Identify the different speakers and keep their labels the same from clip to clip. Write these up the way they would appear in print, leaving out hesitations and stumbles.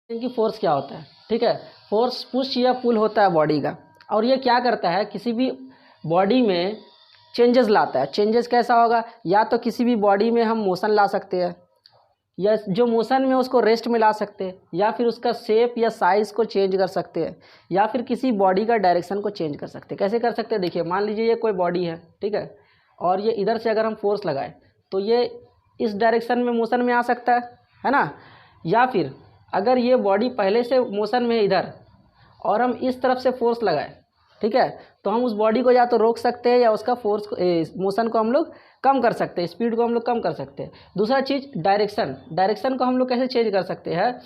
Speaker 1: कि फोर्स क्या होता है। ठीक है, फोर्स पुश या पुल होता है बॉडी का, और ये क्या करता है, किसी भी बॉडी में चेंजेस लाता है। चेंजेस कैसा होगा, या तो किसी भी बॉडी में हम मोशन ला सकते हैं, या जो मोशन में उसको रेस्ट में ला सकते हैं, या फिर उसका शेप या साइज़ को चेंज कर सकते हैं, या फिर किसी बॉडी का डायरेक्शन को चेंज कर सकते हैं। कैसे कर सकते हैं, देखिए मान लीजिए ये कोई बॉडी है, ठीक है, और ये इधर से अगर हम फोर्स लगाए तो ये इस डायरेक्शन में मोशन में आ सकता है ना। या फिर अगर ये बॉडी पहले से मोशन में है इधर, और हम इस तरफ से फोर्स लगाए, ठीक है, तो हम उस बॉडी को या तो रोक सकते हैं, या उसका फोर्स मोशन को हम लोग कम कर सकते हैं, स्पीड को हम लोग कम कर सकते हैं। दूसरा चीज़ डायरेक्शन, डायरेक्शन को हम लोग कैसे चेंज कर सकते हैं।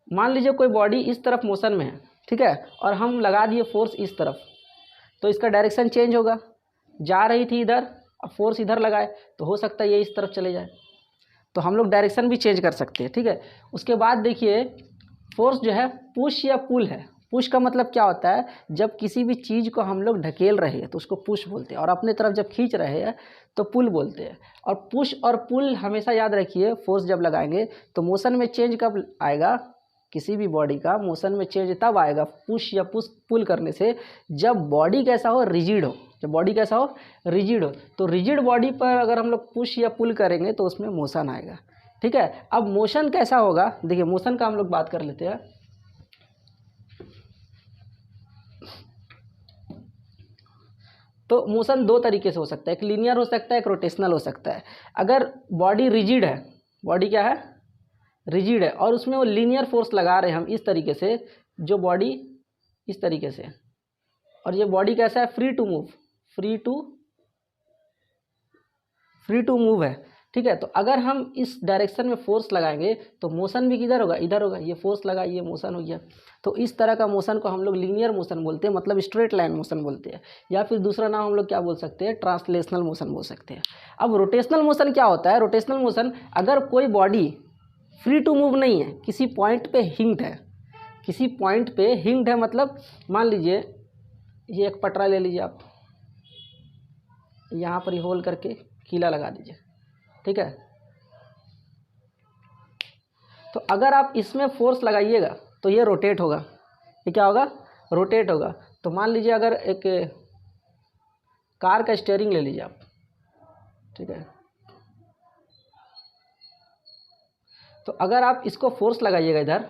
Speaker 1: मान लीजिए कोई बॉडी इस तरफ मोशन में है, ठीक है, और हम लगा दिए फोर्स इस तरफ, तो इसका डायरेक्शन चेंज होगा। जा रही थी इधर, अब फोर्स इधर लगाए तो हो सकता है ये इस तरफ चले जाए, तो हम लोग डायरेक्शन भी चेंज कर सकते हैं। ठीक है, उसके बाद देखिए फोर्स जो है पुश या पुल है। पुश का मतलब क्या होता है, जब किसी भी चीज़ को हम लोग ढकेल रहे हैं तो उसको पुश बोलते हैं, और अपने तरफ जब खींच रहे हैं तो पुल बोलते हैं। और पुश और पुल हमेशा याद रखिए, फोर्स जब लगाएंगे तो मोशन में चेंज कब आएगा, किसी भी बॉडी का मोशन में चेंज तब आएगा पुश या पुल करने से, जब बॉडी कैसा हो, रिजिड हो। जब बॉडी कैसा हो, रिजिड हो। तो रिजिड बॉडी पर अगर हम लोग पुश या पुल करेंगे तो उसमें मोशन आएगा। ठीक है, अब मोशन कैसा होगा, देखिए मोशन का हम लोग बात कर लेते हैं। तो मोशन दो तरीके से हो सकता है, एक लीनियर हो सकता है, एक रोटेशनल हो सकता है। अगर बॉडी रिजिड है, बॉडी क्या है, रिजिड है, और उसमें वो लीनियर फोर्स लगा रहे हैं हम इस तरीके से, जो बॉडी इस तरीके से, और ये बॉडी कैसा है, free to move, free to move है। ठीक है, तो अगर हम इस डायरेक्शन में फोर्स लगाएंगे तो मोशन भी किधर होगा, इधर होगा। ये फोर्स लगा, ये मोशन हो गया। तो इस तरह का मोशन को हम लोग लीनियर मोशन बोलते हैं, मतलब स्ट्रेट लाइन मोशन बोलते हैं, या फिर दूसरा नाम हम लोग क्या बोल सकते हैं, ट्रांसलेशनल मोशन बोल सकते हैं। अब रोटेशनल मोशन क्या होता है, रोटेशनल मोशन अगर कोई बॉडी फ्री टू मूव नहीं है, किसी पॉइंट पे हिंग्ड है, किसी पॉइंट पे हिंग्ड है, मतलब मान लीजिए ये एक पटरा ले लीजिए आप, यहाँ पर ही होल करके कीला लगा दीजिए, ठीक है। तो अगर आप इसमें फोर्स लगाइएगा तो ये रोटेट होगा, ये क्या होगा, रोटेट होगा। तो मान लीजिए अगर एक कार का स्टीयरिंग ले लीजिए आप, ठीक है, तो अगर आप इसको फोर्स लगाइएगा इधर,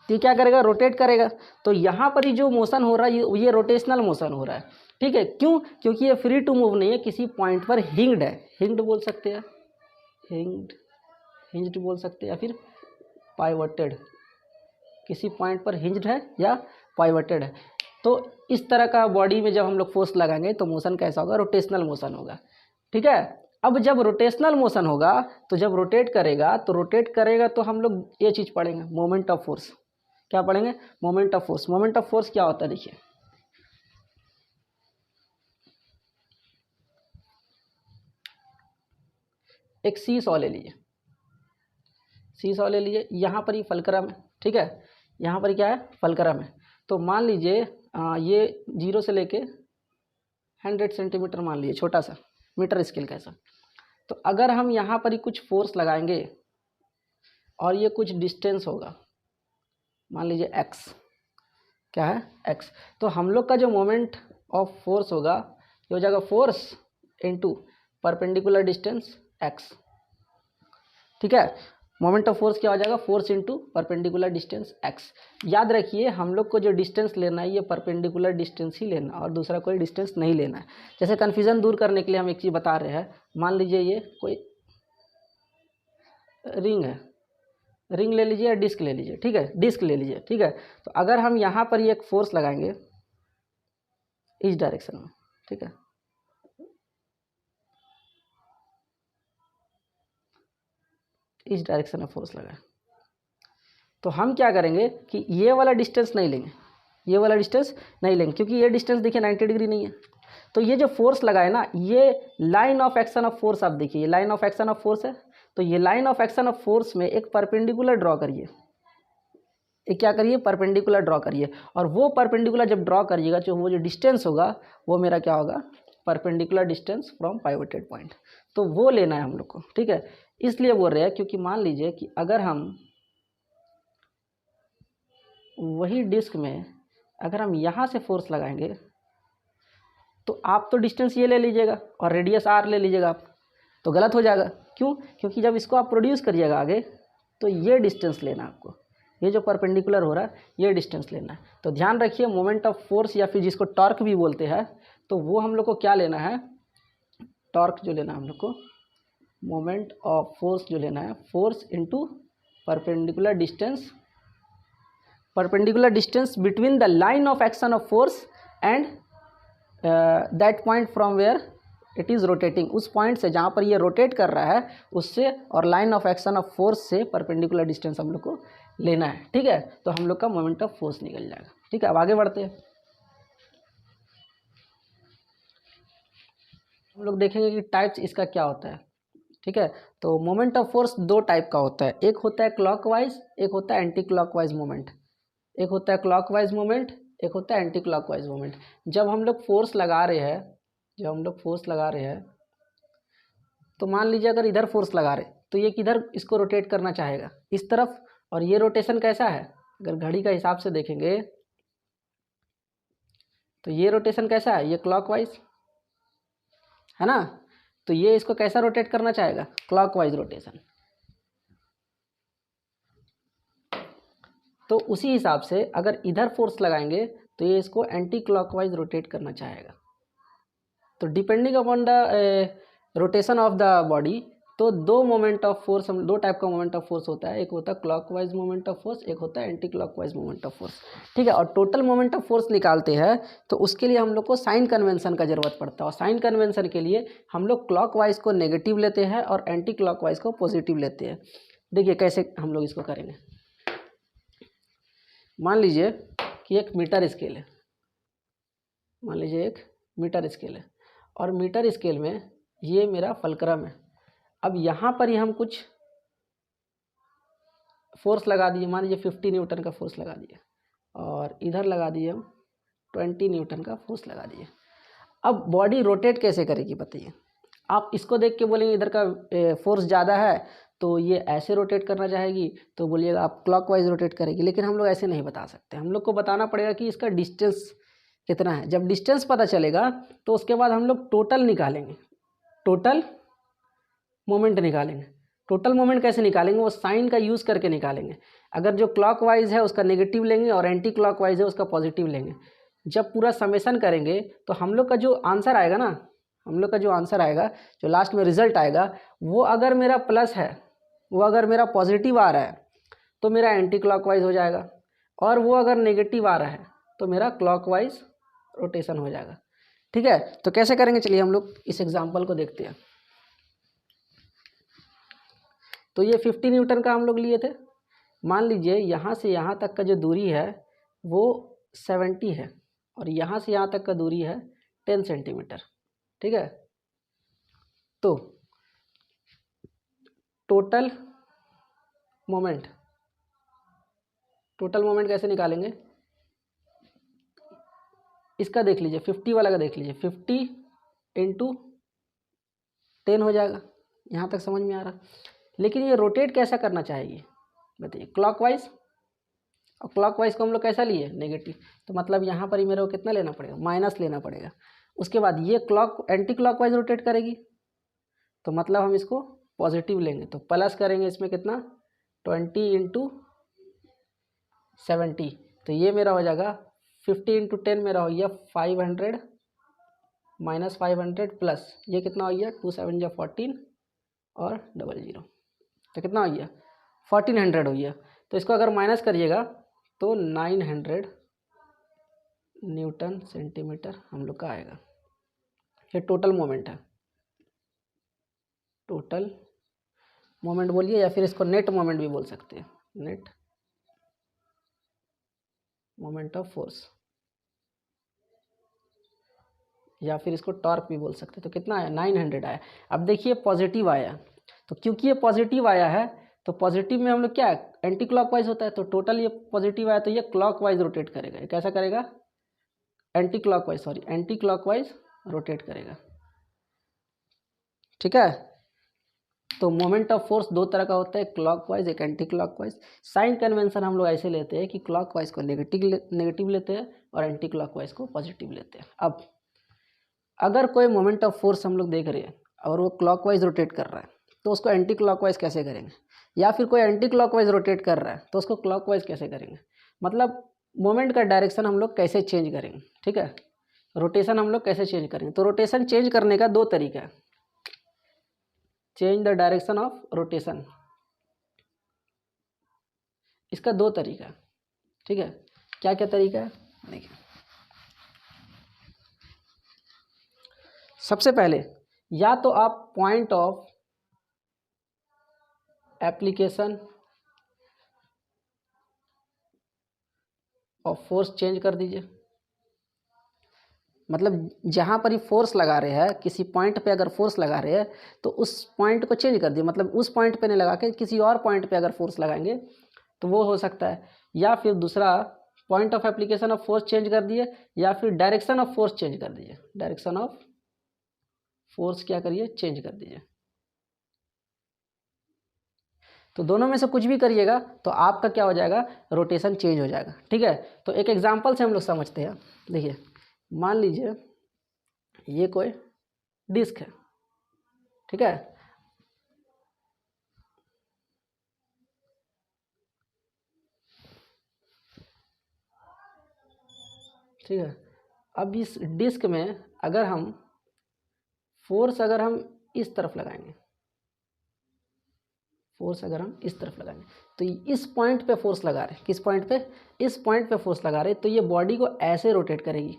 Speaker 1: तो क्या करेगा, रोटेट करेगा। तो यहाँ पर ही जो मोशन हो रहा है ये रोटेशनल मोशन हो रहा है। ठीक है, क्यों, क्योंकि ये फ्री टू मूव नहीं है, किसी पॉइंट पर हिंग्ड है, हिंग्ड बोल सकते हैं, हिंज्ड बोल सकते हैं, या फिर पाइवटेड, किसी पॉइंट पर हिंज्ड है या पाइवटेड है। तो इस तरह का बॉडी में जब हम लोग फोर्स लगाएंगे तो मोशन कैसा होगा, रोटेशनल मोशन होगा। ठीक है, अब जब रोटेशनल मोशन होगा तो जब रोटेट करेगा तो हम लोग ये चीज़ पढ़ेंगे, मोमेंट ऑफ फोर्स। क्या पढ़ेंगे, moment of force. Moment of force क्या होता है, देखिए एक सी सॉ ले लीजिए, सी सॉ ले लीजिए, यहाँ पर ही फलक्रम है, ठीक है, यहाँ पर क्या है, फलक्रम है। तो मान लीजिए ये 0 से लेके 100 सेंटीमीटर मान लीजिए, छोटा सा मीटर स्केल का ऐसा। तो अगर हम यहाँ पर ही कुछ फोर्स लगाएंगे और ये कुछ डिस्टेंस होगा, मान लीजिए x, क्या है, x, तो हम लोग का जो मोमेंट ऑफ फोर्स होगा ये हो जाएगा force into perpendicular distance x। ठीक है, मोमेंट ऑफ फोर्स क्या हो जाएगा, force into perpendicular distance x। याद रखिए हम लोग को जो डिस्टेंस लेना है ये परपेंडिकुलर डिस्टेंस ही लेना और दूसरा कोई डिस्टेंस नहीं लेना है। जैसे कन्फ्यूजन दूर करने के लिए हम एक चीज़ बता रहे हैं, मान लीजिए ये कोई रिंग है, रिंग ले लीजिए या डिस्क ले लीजिए, ठीक है, डिस्क ले लीजिए, ठीक है। तो अगर हम यहाँ पर ये एक फोर्स लगाएंगे इस डायरेक्शन में, ठीक है, इस डायरेक्शन में फोर्स लगाए, तो हम क्या करेंगे कि ये वाला डिस्टेंस नहीं लेंगे, ये वाला डिस्टेंस नहीं लेंगे, क्योंकि ये डिस्टेंस देखिए 90 डिग्री नहीं है। तो ये जो फोर्स लगाए ना, ये line of action of force, आप देखिए ये line of action of force है। तो ये line of action of force में एक परपेंडिकुलर ड्रॉ करिए, एक क्या करिए, परपेंडिकुलर ड्रॉ करिए। और वो परपेंडिकुलर जब ड्रॉ करिएगा जो वो जो डिस्टेंस होगा वो मेरा क्या होगा, परपेंडिकुलर डिस्टेंस फ्रॉम पाइवटेड पॉइंट। तो वो लेना है हम लोग को, ठीक है। इसलिए बोल रहे हैं क्योंकि मान लीजिए कि अगर हम वही डिस्क में अगर हम यहाँ से फोर्स लगाएंगे तो आप तो डिस्टेंस ये ले लीजिएगा और रेडियस r ले लीजिएगा आप, तो गलत हो जाएगा। क्यों? क्योंकि जब इसको आप प्रोड्यूस करिएगा आगे तो ये डिस्टेंस लेना आपको, ये जो परपेंडिकुलर हो रहा है ये डिस्टेंस लेना है। तो ध्यान रखिए मोमेंट ऑफ फोर्स या फिर जिसको टॉर्क भी बोलते हैं, तो वो हम लोग को क्या लेना है, टॉर्क जो लेना है हम लोग को, मोमेंट ऑफ फोर्स जो लेना है, force into perpendicular distance between the line of action of force and that point from where it is rotating, उस पॉइंट से जहाँ पर ये रोटेट कर रहा है उससे और line of action of force से परपेंडिकुलर डिस्टेंस हम लोग को लेना है। ठीक है, तो हम लोग का मोमेंट ऑफ फोर्स निकल जाएगा। ठीक है, अब आगे बढ़ते हैं। हम लोग देखेंगे कि टाइप्स इसका क्या होता है। ठीक है, तो मोमेंट ऑफ फोर्स दो टाइप का होता है, एक होता है क्लॉकवाइज, एक होता है एंटी क्लॉकवाइज मोमेंट। एक होता है क्लॉकवाइज मोमेंट, एक होता है एंटी क्लॉकवाइज मोमेंट। जब हम लोग फोर्स लगा रहे हैं, तो मान लीजिए अगर इधर फोर्स लगा रहे तो ये किधर इसको रोटेट करना चाहेगा, इस तरफ। और ये रोटेशन कैसा है, अगर घड़ी का हिसाब से देखेंगे तो ये रोटेशन कैसा है, ये क्लॉकवाइज है ना, तो ये इसको कैसा रोटेट करना चाहेगा, क्लॉकवाइज रोटेशन। तो उसी हिसाब से अगर इधर फोर्स लगाएंगे तो ये इसको एंटी क्लॉकवाइज रोटेट करना चाहेगा। तो depending upon the rotation of the body, तो दो मोमेंट ऑफ फोर्स, हम दो टाइप का मोमेंट ऑफ फोर्स होता है, एक होता है क्लॉकवाइज मोमेंट ऑफ फोर्स, एक होता है anti clockwise moment of force. ठीक है, और टोटल मोमेंट ऑफ फोर्स निकालते हैं तो उसके लिए हम लोग को साइन कन्वेंशन का जरूरत पड़ता है। और साइन कन्वेंशन के लिए हम लोग क्लॉकवाइज को नेगेटिव लेते हैं और एंटी क्लॉकवाइज को पॉजिटिव लेते हैं। देखिए कैसे हम लोग इसको करेंगे। मान लीजिए कि एक मीटर स्केल है, और मीटर स्केल में ये मेरा फलक्रम है। अब यहाँ पर ही हम कुछ फोर्स लगा दिए, मान लीजिए 50 न्यूटन का फोर्स लगा दिए, और इधर लगा दिए हम 20 न्यूटन का फोर्स लगा दिए। अब बॉडी रोटेट कैसे करेगी बताइए। आप इसको देख के बोलेंगे इधर का फोर्स ज़्यादा है तो ये ऐसे रोटेट करना चाहेगी, तो बोलिएगा आप क्लॉकवाइज रोटेट करेगी। लेकिन हम लोग ऐसे नहीं बता सकते, हम लोग को बताना पड़ेगा कि इसका डिस्टेंस कितना है। जब डिस्टेंस पता चलेगा तो उसके बाद हम लोग टोटल निकालेंगे, टोटल मोमेंट निकालेंगे। टोटल मोमेंट कैसे निकालेंगे, वो साइन का यूज़ करके निकालेंगे। अगर जो क्लॉकवाइज है उसका नेगेटिव लेंगे और एंटी क्लॉकवाइज है उसका पॉजिटिव लेंगे। जब पूरा समेशन करेंगे तो हम लोग का जो आंसर आएगा ना, जो लास्ट में रिजल्ट आएगा, वो अगर मेरा प्लस है, वो अगर मेरा पॉजिटिव आ रहा है तो मेरा एंटी क्लॉकवाइज हो जाएगा, और वो अगर नेगेटिव आ रहा है तो मेरा क्लॉकवाइज रोटेशन हो जाएगा। ठीक है, तो कैसे करेंगे चलिए हम लोग इस एग्जाम्पल को देखते हैं। तो ये 50 न्यूटन का हम लोग लिए थे। मान लीजिए यहाँ से यहाँ तक का जो दूरी है वो 70 है, और यहाँ से यहाँ तक का दूरी है 10 सेंटीमीटर। ठीक है, तो टोटल मोमेंट कैसे निकालेंगे, इसका देख लीजिए, 50 वाला का देख लीजिए, 50 इंटू 10 हो जाएगा। यहाँ तक समझ में आ रहा। लेकिन ये रोटेट कैसा करना चाहिए बताइए, क्लॉकवाइज। और क्लॉकवाइज को हम लोग कैसा लिए, नेगेटिव। तो मतलब यहाँ पर ही मेरे को कितना लेना पड़ेगा, माइनस लेना पड़ेगा। उसके बाद ये एंटी क्लॉकवाइज रोटेट करेगी, तो मतलब हम इसको पॉजिटिव लेंगे, तो प्लस करेंगे इसमें कितना, 20 इंटू 70। तो ये मेरा हो जाएगा 50 इंटू 10 मेरा हो गया 500 माइनस 500 प्लस ये कितना हो गया 2 7 जा 14 और 00, तो कितना हो गया 1400 हो गया। तो इसको अगर माइनस करिएगा तो 900 न्यूटन सेंटीमीटर हम लोग का आएगा। ये टोटल मोमेंट है, टोटल मोमेंट बोलिए, या फिर इसको नेट मोमेंट भी बोल सकते हैं, नेट मोमेंट ऑफ फोर्स, या फिर इसको टॉर्क भी बोल सकते हैं। तो कितना आया, 900 आया। अब देखिए पॉजिटिव आया, तो क्योंकि ये पॉजिटिव आया है तो पॉजिटिव में हम लोग क्या है, एंटी क्लॉकवाइज होता है, तो टोटल ये पॉजिटिव आया तो ये क्लॉकवाइज रोटेट करेगा। ये कैसा करेगा, एंटी क्लॉकवाइज रोटेट करेगा। ठीक है, तो मोमेंट ऑफ फोर्स दो तरह का होता है, क्लॉकवाइज एक एंटी क्लॉकवाइज। साइन कन्वेंशन हम लोग ऐसे लेते हैं कि क्लॉकवाइज को नेगेटिव लेते हैं और एंटी क्लॉकवाइज को पॉजिटिव लेते हैं। अब अगर कोई मोमेंट ऑफ फोर्स हम लोग देख रहे हैं और वो क्लॉकवाइज रोटेट कर रहा है तो उसको एंटी क्लॉकवाइज कैसे करेंगे, या फिर कोई एंटी क्लॉकवाइज रोटेट कर रहा है तो उसको क्लॉकवाइज कैसे करेंगे। मतलब मोमेंट का डायरेक्शन हम लोग कैसे चेंज करेंगे, ठीक है, रोटेशन हम लोग कैसे चेंज करेंगे। तो रोटेशन चेंज करने का दो तरीका है, change the direction of rotation, इसका दो तरीका है, ठीक है। क्या क्या तरीका है देखिए, सबसे पहले या तो आप point of application of force change कर दीजिए। मतलब जहाँ पर ही फोर्स लगा रहे हैं, किसी पॉइंट पे अगर फोर्स लगा रहे हैं तो उस पॉइंट को चेंज कर दिए, मतलब उस पॉइंट पे नहीं लगा के किसी और पॉइंट पे अगर फोर्स लगाएंगे तो वो हो सकता है। या फिर दूसरा point of application of force change कर दिए, या फिर डायरेक्शन ऑफ फोर्स चेंज कर दीजिए। डायरेक्शन ऑफ फोर्स क्या करिए, चेंज कर दीजिए। तो दोनों में से कुछ भी करिएगा तो आपका क्या हो जाएगा, रोटेशन चेंज हो जाएगा, ठीक है। तो एक एग्जांपल से हम लोग समझते हैं। देखिए मान लीजिए ये कोई डिस्क है, ठीक है, ठीक है। अब इस डिस्क में अगर हम फोर्स अगर हम इस तरफ लगाएंगे, फोर्स अगर हम इस तरफ लगाएंगे तो इस पॉइंट पे फोर्स लगा रहे हैं, किस पॉइंट पे, इस पॉइंट पे फोर्स लगा रहे हैं, तो ये बॉडी को ऐसे रोटेट करेगी,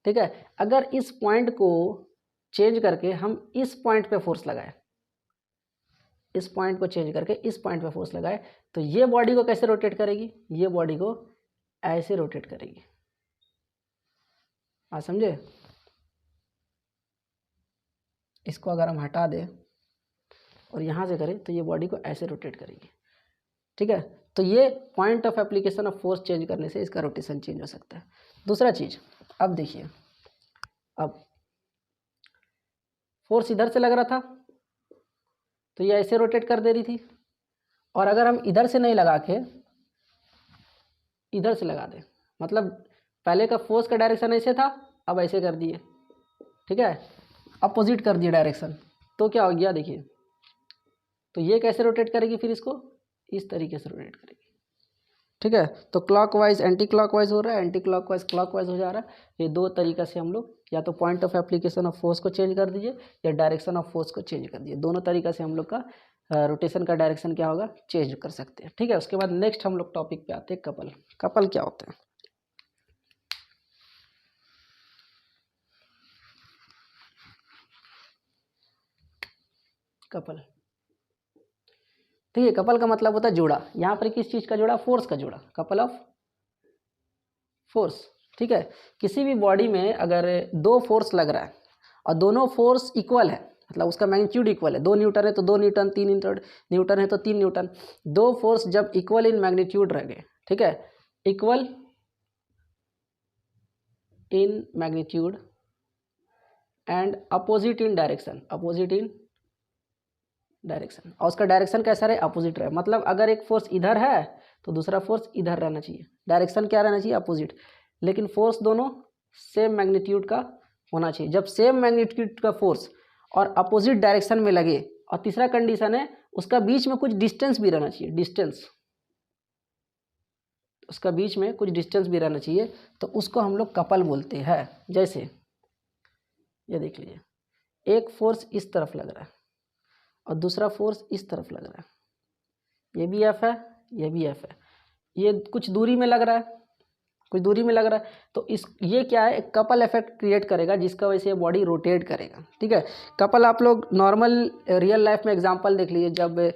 Speaker 1: ठीक है। अगर इस पॉइंट को चेंज करके हम इस पॉइंट पे फोर्स लगाए, इस पॉइंट को चेंज करके इस पॉइंट पे फोर्स लगाए तो ये बॉडी को कैसे रोटेट करेगी, ये बॉडी को ऐसे रोटेट करेगी। आप समझे, इसको अगर हम हटा दें और यहाँ से करें तो ये बॉडी को ऐसे रोटेट करेगी, ठीक है। तो ये point of application of force change करने से इसका रोटेशन चेंज हो सकता है। दूसरा चीज़, अब देखिए, अब फोर्स इधर से लग रहा था तो ये ऐसे रोटेट कर दे रही थी, और अगर हम इधर से नहीं लगा के इधर से लगा दें, मतलब पहले का फोर्स का डायरेक्शन ऐसे था, अब ऐसे कर दिए, ठीक है, अपोजिट कर दिए डायरेक्शन, तो क्या हो गया देखिए, तो ये कैसे रोटेट करेगी, फिर इसको इस तरीके से रोटेट करेगी, ठीक है। तो क्लॉकवाइज एंटी क्लॉकवाइज हो रहा है, एंटी क्लॉकवाइज क्लॉकवाइज हो जा रहा है। ये दो तरीका से हम लोग या तो point of application of force को चेंज कर दीजिए या डायरेक्शन ऑफ फोर्स को चेंज कर दीजिए, दोनों तरीका से हम लोग का रोटेशन का डायरेक्शन क्या होगा, चेंज कर सकते हैं, ठीक है। उसके बाद नेक्स्ट हम लोग टॉपिक पे आते हैं कपल। कपल क्या होता है, कपल, ठीक है। कपल का मतलब होता है जोड़ा, यहाँ पर किस चीज़ का जोड़ा, फोर्स का जोड़ा, कपल ऑफ फोर्स, ठीक है। किसी भी बॉडी में अगर दो फोर्स लग रहा है और दोनों फोर्स इक्वल है, मतलब उसका मैग्नीट्यूड इक्वल है, 2 न्यूटन है तो 2 न्यूटन, 3 न्यूटन है तो 3 न्यूटन, दो फोर्स जब इक्वल इन मैग्नीट्यूड रह गए, ठीक है, equal in magnitude and opposite in direction, opposite in direction, और उसका डायरेक्शन कैसा रहे, अपोजिट रहे। मतलब अगर एक फोर्स इधर है तो दूसरा फोर्स इधर रहना चाहिए, डायरेक्शन क्या रहना चाहिए, अपोजिट, लेकिन फोर्स दोनों सेम मैग्नीट्यूड का होना चाहिए। जब सेम मैग्नीट्यूड का फोर्स और अपोजिट डायरेक्शन में लगे, और तीसरा कंडीशन है उसका बीच में कुछ डिस्टेंस भी रहना चाहिए, डिस्टेंस, उसका बीच में कुछ डिस्टेंस भी रहना चाहिए, तो उसको हम लोग कपल बोलते हैं। जैसे ये देख लीजिए, एक फोर्स इस तरफ लग रहा है और दूसरा फोर्स इस तरफ लग रहा है, ये भी एफ है, ये भी एफ है, ये कुछ दूरी में लग रहा है, कुछ दूरी में लग रहा है, तो इस ये क्या है, एक कपल इफेक्ट क्रिएट करेगा जिसका वजह से बॉडी रोटेट करेगा, ठीक है। कपल आप लोग नॉर्मल रियल लाइफ में एग्जांपल देख लीजिए, जब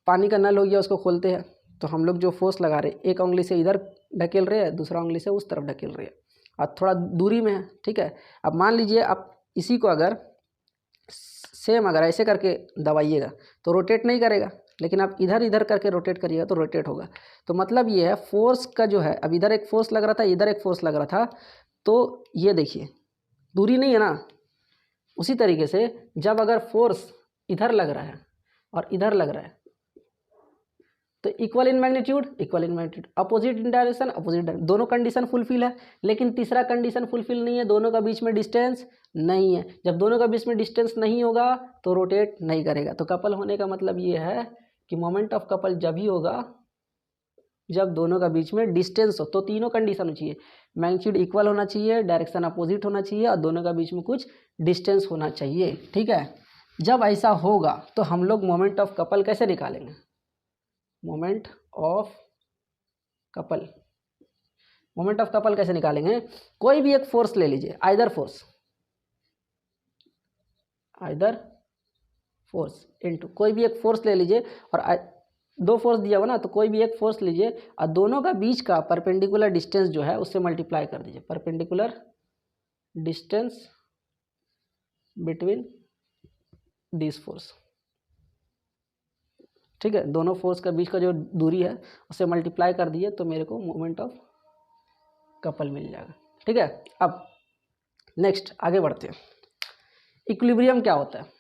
Speaker 1: पानी का नल हो गया उसको खोलते हैं तो हम लोग जो फोर्स लगा रहे हैं, एक उंगली से इधर ढकेल रहे हैं, दूसरा उंगली से उस तरफ ढकेल रहे हैं, और थोड़ा दूरी में है, ठीक है। अब मान लीजिए आप इसी को अगर सेम अगर ऐसे करके दबाइएगा तो रोटेट नहीं करेगा, लेकिन आप इधर इधर करके रोटेट करिएगा तो रोटेट होगा। तो मतलब ये है फोर्स का जो है, अब इधर एक फोर्स लग रहा था, इधर एक फोर्स लग रहा था, तो ये देखिए दूरी नहीं है ना। उसी तरीके से जब अगर फोर्स इधर लग रहा है और इधर लग रहा है, तो equal in magnitude, equal in magnitude, opposite in direction, opposite direction, दोनों कंडीशन फुलफिल है। लेकिन तीसरा कंडीशन फुलफिल नहीं है, दोनों का बीच में डिस्टेंस नहीं है। जब दोनों का बीच में डिस्टेंस नहीं होगा तो रोटेट नहीं करेगा। तो कपल होने का मतलब ये है कि मोमेंट ऑफ कपल जब ही होगा जब दोनों का बीच में डिस्टेंस हो। तो तीनों कंडीशन होनी चाहिए, मैग्नीट्यूड इक्वल होना चाहिए, डायरेक्शन अपोजिट होना चाहिए और दोनों का बीच में कुछ डिस्टेंस होना चाहिए। ठीक है, जब ऐसा होगा तो हम लोग मोमेंट ऑफ कपल कैसे निकालेंगे? Moment of couple, moment of couple कैसे निकालेंगे? कोई भी एक फोर्स ले लीजिए, आइदर फोर्स इनटू कोई भी एक फोर्स ले लीजिए, और दो फोर्स दिया हुआ ना, तो कोई भी एक फोर्स लीजिए और दोनों का बीच का परपेंडिकुलर डिस्टेंस जो है उससे मल्टीप्लाई कर दीजिए, perpendicular distance between this force. ठीक है, दोनों फोर्स के बीच का जो दूरी है उससे मल्टीप्लाई कर दिए तो मेरे को मोमेंट ऑफ कपल मिल जाएगा। ठीक है, अब नेक्स्ट आगे बढ़ते हैं। इक्विलिब्रियम क्या होता है?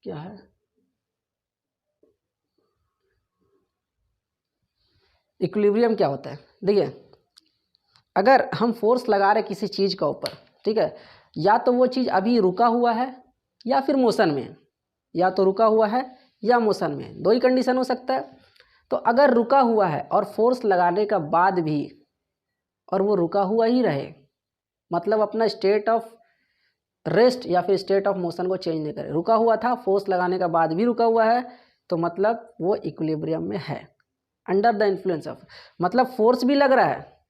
Speaker 1: क्या है इक्विलिब्रियम? क्या होता है? देखिए, अगर हम फोर्स लगा रहे किसी चीज़ का ऊपर, ठीक है, या तो वो चीज़ अभी रुका हुआ है या फिर मोशन में है, या तो रुका हुआ है या मोशन में है, दो ही कंडीशन हो सकता है। तो अगर रुका हुआ है और फोर्स लगाने का बाद भी और वो रुका हुआ ही रहे, मतलब अपना स्टेट ऑफ रेस्ट या फिर स्टेट ऑफ मोशन को चेंज नहीं करे, रुका हुआ था, फोर्स लगाने का बाद भी रुका हुआ है, तो मतलब वो इक्विलिब्रियम में है। अंडर द इन्फ्लुएंस ऑफ, मतलब फोर्स भी लग रहा है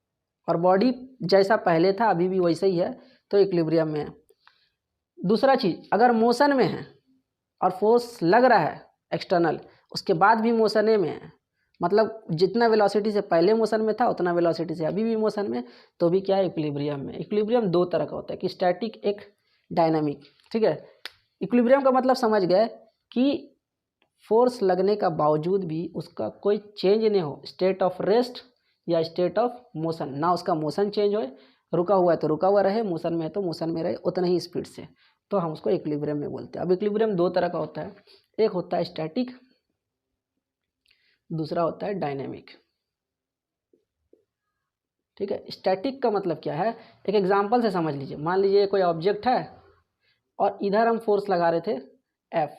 Speaker 1: और बॉडी जैसा पहले था अभी भी वैसे ही है, तो इक्विलिब्रियम में है। दूसरा चीज़, अगर मोशन में है और फोर्स लग रहा है एक्सटर्नल, उसके बाद भी मोशन में है, मतलब जितना वेलोसिटी से पहले मोशन में था उतना वेलोसिटी से अभी भी मोशन में, तो भी क्या है? इक्विलिब्रियम में। इक्विलिब्रियम दो तरह का होता है, कि स्टैटिक, एक डायनामिक। ठीक है, इक्विलिब्रियम का मतलब समझ गए कि फोर्स लगने का बावजूद भी उसका कोई चेंज नहीं हो, स्टेट ऑफ रेस्ट या स्टेट ऑफ मोशन, ना उसका मोशन चेंज हो, रुका हुआ है तो रुका हुआ रहे, मोशन में है तो मोशन में रहे उतना ही स्पीड से, तो हम उसको इक्विलिब्रियम में बोलते हैं। अब इक्विलिब्रियम दो तरह का होता है, एक होता है स्टैटिक, दूसरा होता है डायनेमिक। ठीक है, स्टैटिक का मतलब क्या है? एक एग्जांपल से समझ लीजिए। मान लीजिए कोई ऑब्जेक्ट है और इधर हम फोर्स लगा रहे थे F,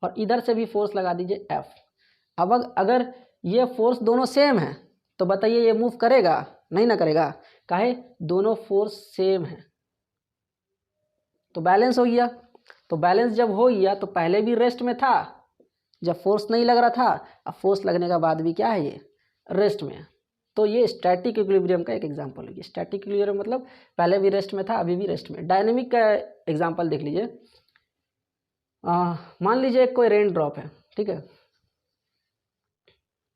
Speaker 1: और इधर से भी फोर्स लगा दीजिए F। अब अगर ये फोर्स दोनों सेम है तो बताइए ये मूव करेगा? नहीं ना करेगा। काहे? दोनों फोर्स सेम है तो बैलेंस हो गया। तो बैलेंस जब हो गया तो पहले भी रेस्ट में था जब फोर्स नहीं लग रहा था, अब फोर्स लगने का बाद भी क्या है? ये रेस्ट में है। तो ये स्टैटिक इक्विलिब्रियम का एक एग्जांपल है। स्टैटिक इक्विलिब्रियम मतलब पहले भी रेस्ट में था अभी भी रेस्ट में। डायनेमिक का एग्जांपल देख लीजिए। मान लीजिए कोई रेन ड्रॉप है, ठीक है,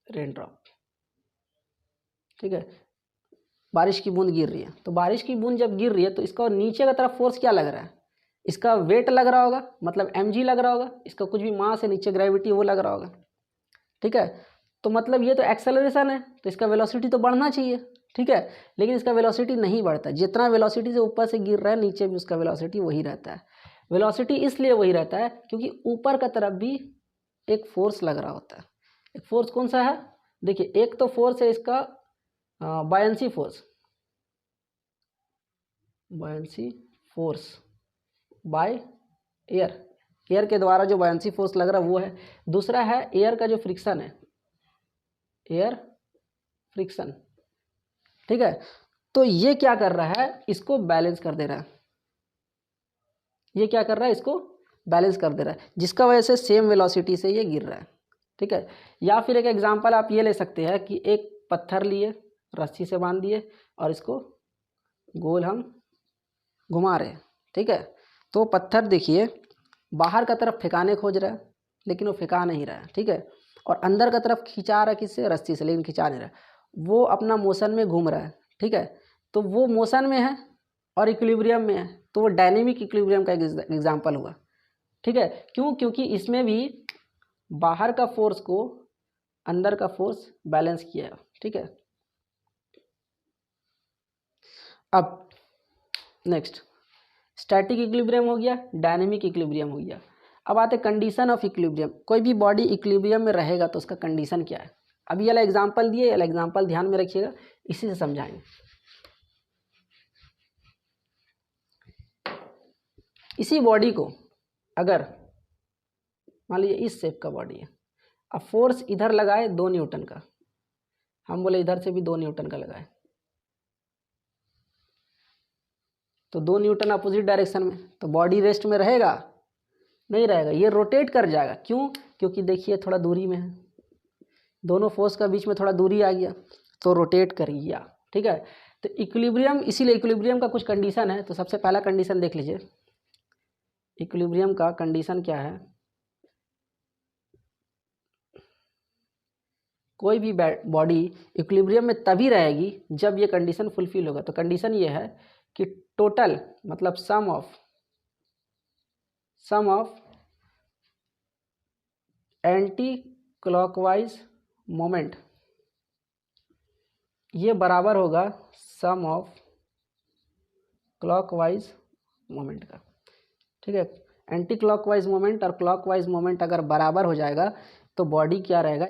Speaker 1: रेन ड्रॉप, ठीक है, बारिश की बूंद गिर रही है। तो बारिश की बूंद जब गिर रही है तो इसका नीचे का तरफ फोर्स क्या लग रहा है? इसका वेट लग रहा होगा, मतलब mg लग रहा होगा, इसका कुछ भी मास है नीचे ग्रेविटी वो लग रहा होगा। ठीक है, तो मतलब ये तो एक्सेलरेशन है तो इसका वेलोसिटी तो बढ़ना चाहिए। ठीक है, लेकिन इसका वेलोसिटी नहीं बढ़ता। जितना वेलोसिटी से ऊपर से गिर रहा है नीचे भी उसका वेलोसिटी वही रहता है। वेलोसिटी इसलिए वही रहता है क्योंकि ऊपर का तरफ भी एक फोर्स लग रहा होता है। एक फोर्स कौन सा है? देखिए, एक तो फोर्स है इसका buoyancy force, buoyancy force by air, air के द्वारा जो बायंसी फोर्स लग रहा है वो है। दूसरा है एयर का जो फ्रिक्शन है, एयर फ्रिक्शन। ठीक है, तो ये क्या कर रहा है? इसको बैलेंस कर दे रहा है। ये क्या कर रहा है? इसको बैलेंस कर दे रहा है, जिसका वजह से सेम वेलोसिटी से ये गिर रहा है। ठीक है, या फिर एक एग्जांपल आप ये ले सकते हैं कि एक पत्थर लिए, रस्सी से बांध दिए और इसको गोल हम घुमा रहे हैं। ठीक है, तो पत्थर देखिए बाहर का तरफ फेंकाने खोज रहा है लेकिन वो फेंका नहीं रहा है। ठीक है, और अंदर का तरफ खिंचा रहा है किससे? रस्सी से, लेकिन खिंचा नहीं रहा है। वो अपना मोशन में घूम रहा है। ठीक है, तो वो मोशन में है और इक्विलिब्रियम में है, तो वो डायनेमिक इक्विलिब्रियम का एग्जांपल हुआ। ठीक है, क्यों? क्योंकि इसमें भी बाहर का फोर्स को अंदर का फोर्स बैलेंस किया है। ठीक है, अब नेक्स्ट स्टैटिक इक्विलिब्रियम हो गया, डायनेमिक इक्विलिब्रियम हो गया। अब आते कंडीशन ऑफ इक्विलिब्रियम। कोई भी बॉडी इक्विलिब्रियम में रहेगा तो उसका कंडीशन क्या है। अब ये वाला एग्जाम्पल दिए, ये वाला एग्जाम्पल ध्यान में रखिएगा, इसी से समझाएंगे। इसी बॉडी को अगर मान लीजिए इस शेप का बॉडी है, अब फोर्स इधर लगाए 2 न्यूटन का, हम बोले इधर से भी 2 न्यूटन का लगाए, तो 2 न्यूटन अपोजिट डायरेक्शन में, तो बॉडी रेस्ट में रहेगा? नहीं रहेगा, ये रोटेट कर जाएगा। क्यों? क्योंकि देखिए थोड़ा दूरी में है, दोनों फोर्स का बीच में थोड़ा दूरी आ गया तो रोटेट कर गया। ठीक है, तो इक्विलिब्रियम, इसीलिए इक्विलिब्रियम का कुछ कंडीशन है। तो सबसे पहला कंडीशन देख लीजिए, इक्विलिब्रियम का कंडीशन क्या है। कोई भी बॉडी इक्विलिब्रियम में तभी रहेगी जब ये कंडीशन फुलफिल होगा। तो कंडीशन ये है कि टोटल मतलब सम ऑफ एंटी क्लॉकवाइज मोमेंट ये बराबर होगा सम ऑफ क्लॉकवाइज मोमेंट का। ठीक है, एंटी क्लॉकवाइज मोमेंट और क्लॉकवाइज मोमेंट अगर बराबर हो जाएगा तो बॉडी क्या रहेगा,